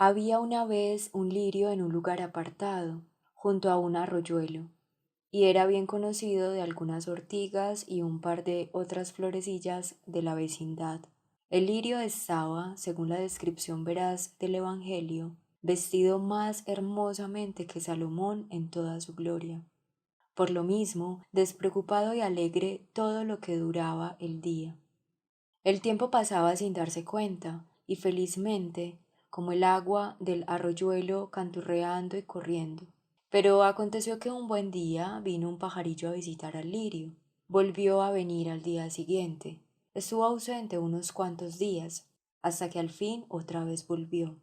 Había una vez un lirio en un lugar apartado, junto a un arroyuelo, y era bien conocido de algunas ortigas y un par de otras florecillas de la vecindad. El lirio estaba, según la descripción veraz del Evangelio, vestido más hermosamente que Salomón en toda su gloria. Por lo mismo, despreocupado y alegre todo lo que duraba el día. El tiempo pasaba sin darse cuenta, y felizmente, como el agua del arroyuelo canturreando y corriendo. Pero aconteció que un buen día vino un pajarillo a visitar al lirio. Volvió a venir al día siguiente. Estuvo ausente unos cuantos días, hasta que al fin otra vez volvió.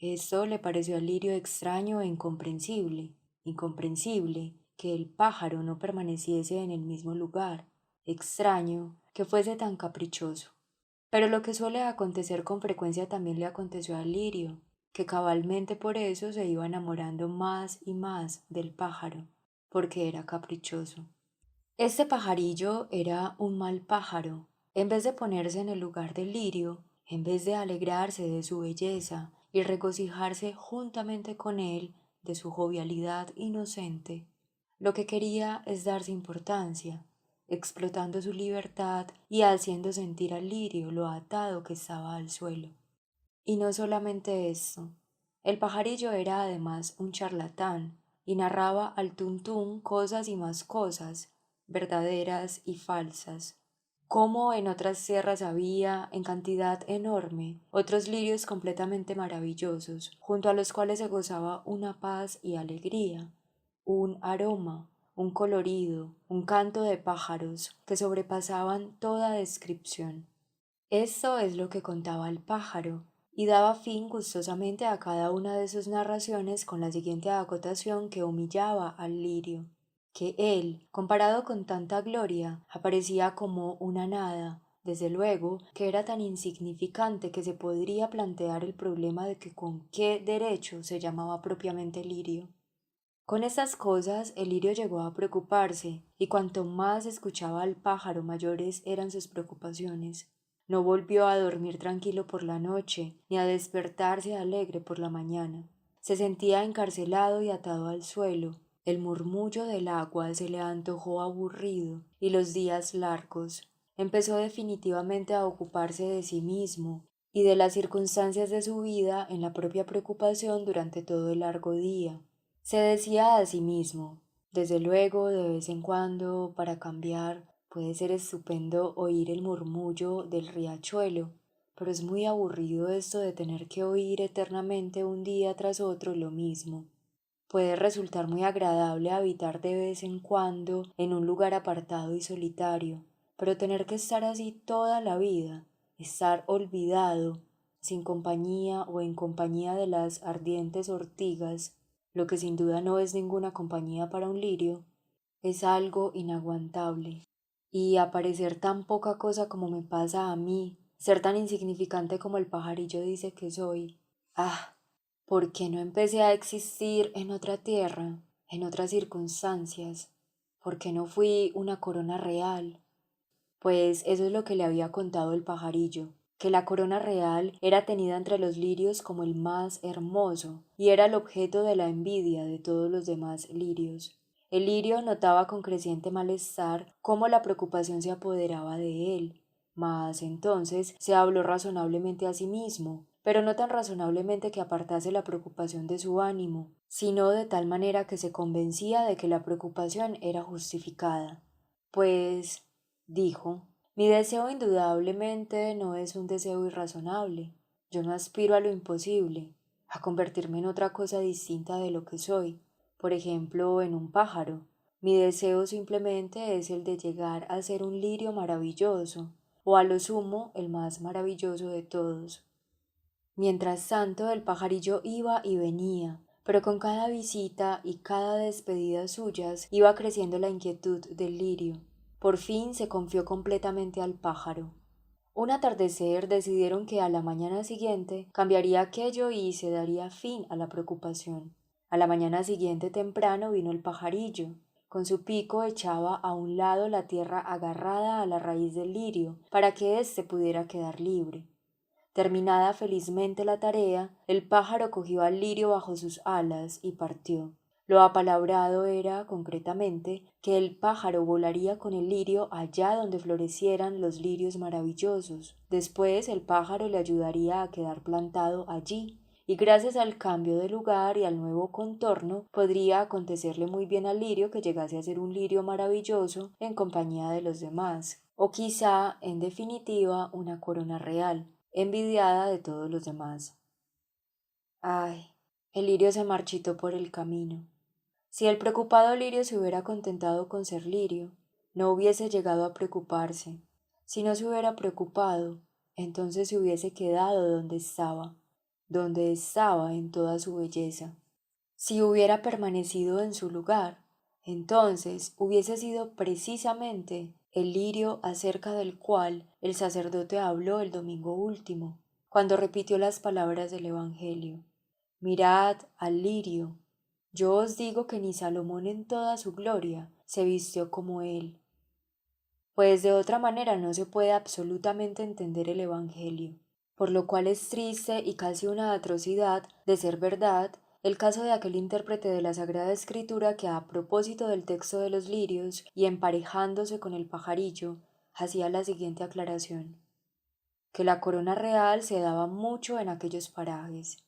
Esto le pareció al lirio extraño e incomprensible, incomprensible que el pájaro no permaneciese en el mismo lugar, extraño que fuese tan caprichoso. Pero lo que suele acontecer con frecuencia también le aconteció al lirio, que cabalmente por eso se iba enamorando más y más del pájaro, porque era caprichoso. Este pajarillo era un mal pájaro. En vez de ponerse en el lugar del lirio, en vez de alegrarse de su belleza y regocijarse juntamente con él de su jovialidad inocente, lo que quería es darse importancia, explotando su libertad y haciendo sentir al lirio lo atado que estaba al suelo. Y no solamente esto, el pajarillo era además un charlatán y narraba al tuntún cosas y más cosas, verdaderas y falsas, como en otras tierras había, en cantidad enorme, otros lirios completamente maravillosos, junto a los cuales se gozaba una paz y alegría, un aroma, un colorido, un canto de pájaros que sobrepasaban toda descripción. Esto es lo que contaba el pájaro, y daba fin gustosamente a cada una de sus narraciones con la siguiente acotación que humillaba al lirio, que él, comparado con tanta gloria, aparecía como una nada, desde luego que era tan insignificante que se podría plantear el problema de que con qué derecho se llamaba propiamente lirio. Con estas cosas el lirio llegó a preocuparse, y cuanto más escuchaba al pájaro mayores eran sus preocupaciones. No volvió a dormir tranquilo por la noche, ni a despertarse alegre por la mañana. Se sentía encarcelado y atado al suelo. El murmullo del agua se le antojó aburrido, y los días largos. Empezó definitivamente a ocuparse de sí mismo y de las circunstancias de su vida en la propia preocupación durante todo el largo día. Se decía a sí mismo, desde luego, de vez en cuando, para cambiar, puede ser estupendo oír el murmullo del riachuelo, pero es muy aburrido esto de tener que oír eternamente un día tras otro lo mismo. Puede resultar muy agradable habitar de vez en cuando en un lugar apartado y solitario, pero tener que estar así toda la vida, estar olvidado, sin compañía o en compañía de las ardientes ortigas, lo que sin duda no es ninguna compañía para un lirio, es algo inaguantable. Y aparecer tan poca cosa como me pasa a mí, ser tan insignificante como el pajarillo dice que soy. Ah, ¿por qué no empecé a existir en otra tierra, en otras circunstancias? ¿Por qué no fui una corona real? Pues eso es lo que le había contado el pajarillo, que la corona real era tenida entre los lirios como el más hermoso, y era el objeto de la envidia de todos los demás lirios. El lirio notaba con creciente malestar cómo la preocupación se apoderaba de él, mas entonces se habló razonablemente a sí mismo, pero no tan razonablemente que apartase la preocupación de su ánimo, sino de tal manera que se convencía de que la preocupación era justificada. Pues dijo, mi deseo indudablemente no es un deseo irrazonable. Yo no aspiro a lo imposible, a convertirme en otra cosa distinta de lo que soy, por ejemplo, en un pájaro. Mi deseo simplemente es el de llegar a ser un lirio maravilloso, o a lo sumo el más maravilloso de todos. Mientras tanto, el pajarillo iba y venía, pero con cada visita y cada despedida suyas iba creciendo la inquietud del lirio. Por fin se confió completamente al pájaro. Un atardecer decidieron que a la mañana siguiente cambiaría aquello y se daría fin a la preocupación. A la mañana siguiente temprano vino el pajarillo. Con su pico echaba a un lado la tierra agarrada a la raíz del lirio para que éste pudiera quedar libre. Terminada felizmente la tarea, el pájaro cogió al lirio bajo sus alas y partió. Lo apalabrado era, concretamente, que el pájaro volaría con el lirio allá donde florecieran los lirios maravillosos. Después el pájaro le ayudaría a quedar plantado allí, y gracias al cambio de lugar y al nuevo contorno podría acontecerle muy bien al lirio que llegase a ser un lirio maravilloso en compañía de los demás, o quizá, en definitiva, una corona real, envidiada de todos los demás. Ay, el lirio se marchitó por el camino. Si el preocupado lirio se hubiera contentado con ser lirio, no hubiese llegado a preocuparse. Si no se hubiera preocupado, entonces se hubiese quedado donde estaba en toda su belleza. Si hubiera permanecido en su lugar, entonces hubiese sido precisamente el lirio acerca del cual el sacerdote habló el domingo último, cuando repitió las palabras del Evangelio. Mirad al lirio. Yo os digo que ni Salomón en toda su gloria se vistió como él. Pues de otra manera no se puede absolutamente entender el Evangelio, por lo cual es triste y casi una atrocidad, de ser verdad, el caso de aquel intérprete de la Sagrada Escritura que a propósito del texto de los lirios y emparejándose con el pajarillo, hacía la siguiente aclaración, que la corona real se daba mucho en aquellos parajes,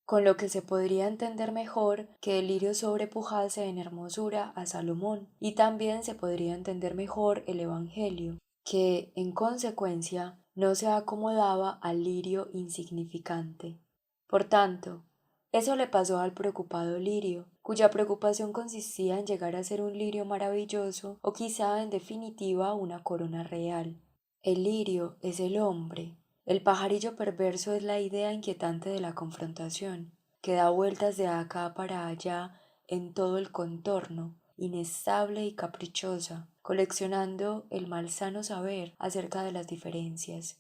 con lo que se podría entender mejor que el lirio sobrepujase en hermosura a Salomón, y también se podría entender mejor el Evangelio, que, en consecuencia, no se acomodaba al lirio insignificante. Por tanto, eso le pasó al preocupado lirio, cuya preocupación consistía en llegar a ser un lirio maravilloso o quizá en definitiva una corona real. El lirio es el hombre. El pajarillo perverso es la idea inquietante de la confrontación, que da vueltas de acá para allá en todo el contorno, inestable y caprichosa, coleccionando el malsano saber acerca de las diferencias.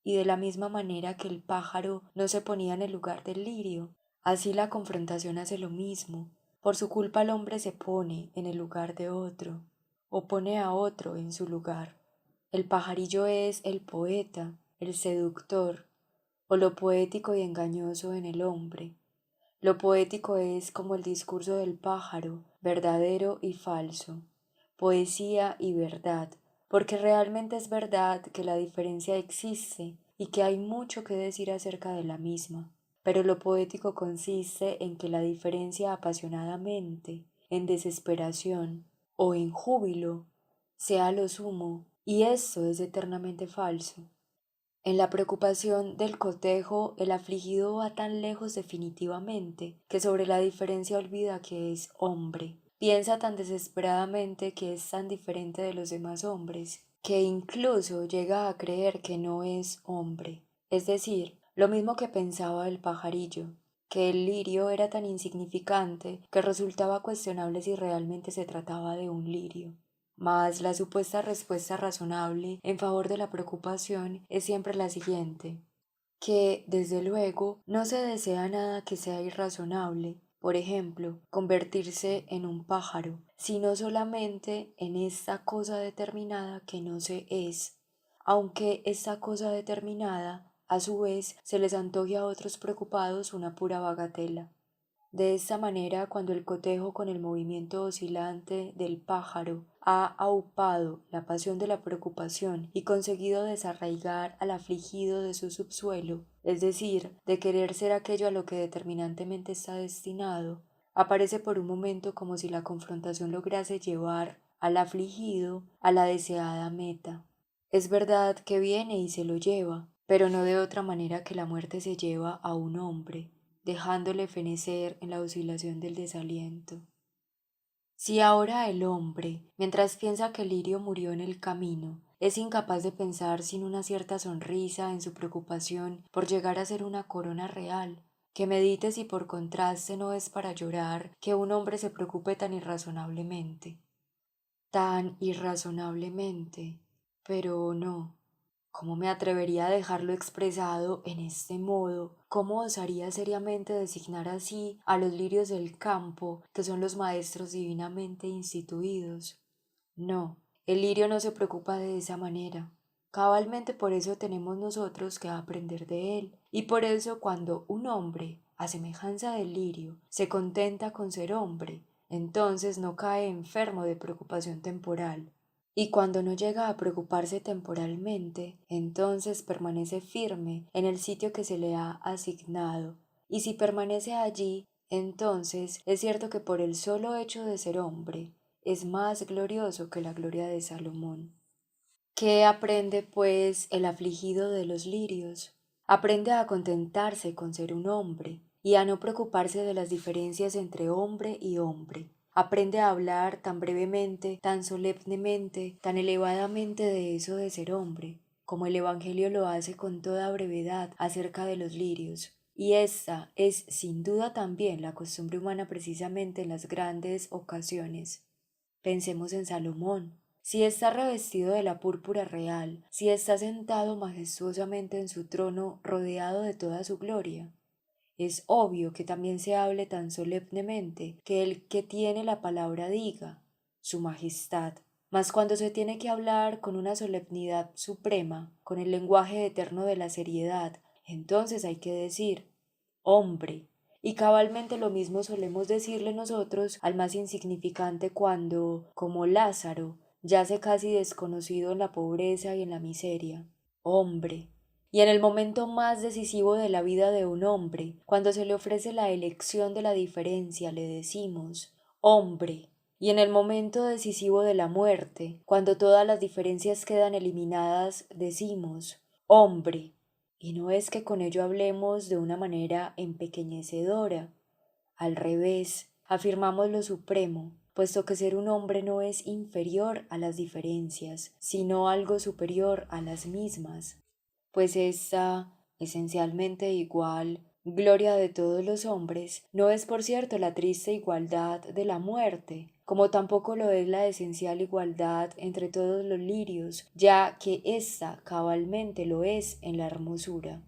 Y de la misma manera que el pájaro no se ponía en el lugar del lirio, así la confrontación hace lo mismo. Por su culpa el hombre se pone en el lugar de otro, o pone a otro en su lugar. El pajarillo es el poeta, el seductor, o lo poético y engañoso en el hombre. Lo poético es como el discurso del pájaro, verdadero y falso, poesía y verdad, porque realmente es verdad que la diferencia existe y que hay mucho que decir acerca de la misma, pero lo poético consiste en que la diferencia apasionadamente, en desesperación o en júbilo, sea lo sumo, y esto es eternamente falso. En la preocupación del cotejo, el afligido va tan lejos definitivamente que sobre la diferencia olvida que es hombre. Piensa tan desesperadamente que es tan diferente de los demás hombres, que incluso llega a creer que no es hombre. Es decir, lo mismo que pensaba el pajarillo, que el lirio era tan insignificante que resultaba cuestionable si realmente se trataba de un lirio. Mas la supuesta respuesta razonable en favor de la preocupación es siempre la siguiente, que, desde luego, no se desea nada que sea irrazonable, por ejemplo, convertirse en un pájaro, sino solamente en esta cosa determinada que no se es, aunque esta cosa determinada, a su vez, se les antoje a otros preocupados una pura bagatela. De esta manera, cuando el cotejo con el movimiento oscilante del pájaro ha aupado la pasión de la preocupación y conseguido desarraigar al afligido de su subsuelo, es decir, de querer ser aquello a lo que determinantemente está destinado, aparece por un momento como si la confrontación lograse llevar al afligido a la deseada meta. Es verdad que viene y se lo lleva, pero no de otra manera que la muerte se lleva a un hombre, dejándole fenecer en la oscilación del desaliento. Si ahora el hombre, mientras piensa que Lirio murió en el camino, es incapaz de pensar sin una cierta sonrisa en su preocupación por llegar a ser una corona real, que medite si por contraste no es para llorar que un hombre se preocupe tan irrazonablemente, pero no. ¿Cómo me atrevería a dejarlo expresado en este modo? ¿Cómo osaría seriamente designar así a los lirios del campo, que son los maestros divinamente instituidos? No, el lirio no se preocupa de esa manera. Cabalmente por eso tenemos nosotros que aprender de él. Y por eso cuando un hombre, a semejanza del lirio, se contenta con ser hombre, entonces no cae enfermo de preocupación temporal. Y cuando no llega a preocuparse temporalmente, entonces permanece firme en el sitio que se le ha asignado. Y si permanece allí, entonces es cierto que por el solo hecho de ser hombre, es más glorioso que la gloria de Salomón. ¿Qué aprende, pues, el afligido de los lirios? Aprende a contentarse con ser un hombre y a no preocuparse de las diferencias entre hombre y hombre. Aprende a hablar tan brevemente, tan solemnemente, tan elevadamente de eso de ser hombre, como el Evangelio lo hace con toda brevedad acerca de los lirios. Y esta es sin duda también la costumbre humana precisamente en las grandes ocasiones. Pensemos en Salomón. Si está revestido de la púrpura real, si está sentado majestuosamente en su trono rodeado de toda su gloria, es obvio que también se hable tan solemnemente que el que tiene la palabra diga, Su Majestad. Mas cuando se tiene que hablar con una solemnidad suprema, con el lenguaje eterno de la seriedad, entonces hay que decir, hombre. Y cabalmente lo mismo solemos decirle nosotros al más insignificante cuando, como Lázaro, yace casi desconocido en la pobreza y en la miseria. Hombre. Y en el momento más decisivo de la vida de un hombre, cuando se le ofrece la elección de la diferencia, le decimos, hombre. Y en el momento decisivo de la muerte, cuando todas las diferencias quedan eliminadas, decimos, hombre. Y no es que con ello hablemos de una manera empequeñecedora. Al revés, afirmamos lo supremo, puesto que ser un hombre no es inferior a las diferencias, sino algo superior a las mismas, pues esta, esencialmente igual, gloria de todos los hombres, no es por cierto la triste igualdad de la muerte, como tampoco lo es la esencial igualdad entre todos los lirios, ya que ésta cabalmente lo es en la hermosura.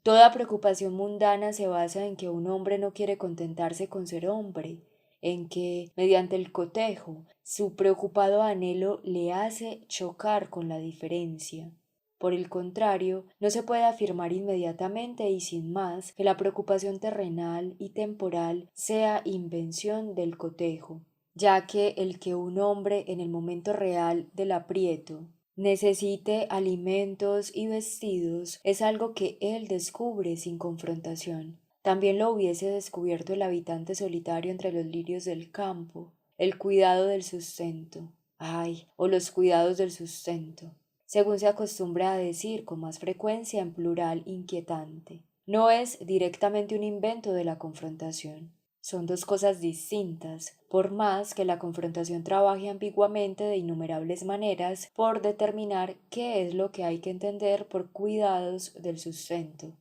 Toda preocupación mundana se basa en que un hombre no quiere contentarse con ser hombre, en que, mediante el cotejo, su preocupado anhelo le hace chocar con la diferencia. Por el contrario, no se puede afirmar inmediatamente y sin más que la preocupación terrenal y temporal sea invención del cotejo, ya que el que un hombre en el momento real del aprieto necesite alimentos y vestidos es algo que él descubre sin confrontación. También lo hubiese descubierto el habitante solitario entre los lirios del campo, el cuidado del sustento. Ay, o los cuidados del sustento, según se acostumbra a decir con más frecuencia en plural inquietante. No es directamente un invento de la confrontación. Son dos cosas distintas, por más que la confrontación trabaje ambiguamente de innumerables maneras por determinar qué es lo que hay que entender por cuidados del sustento.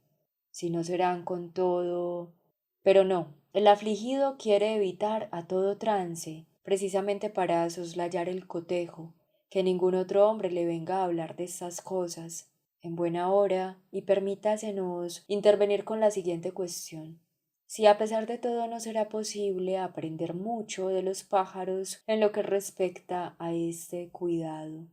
Si no serán con todo. Pero no, el afligido quiere evitar a todo trance, precisamente para soslayar el cotejo, que ningún otro hombre le venga a hablar de estas cosas. En buena hora, y permítasenos intervenir con la siguiente cuestión. Si a pesar de todo no será posible aprender mucho de los pájaros en lo que respecta a este cuidado.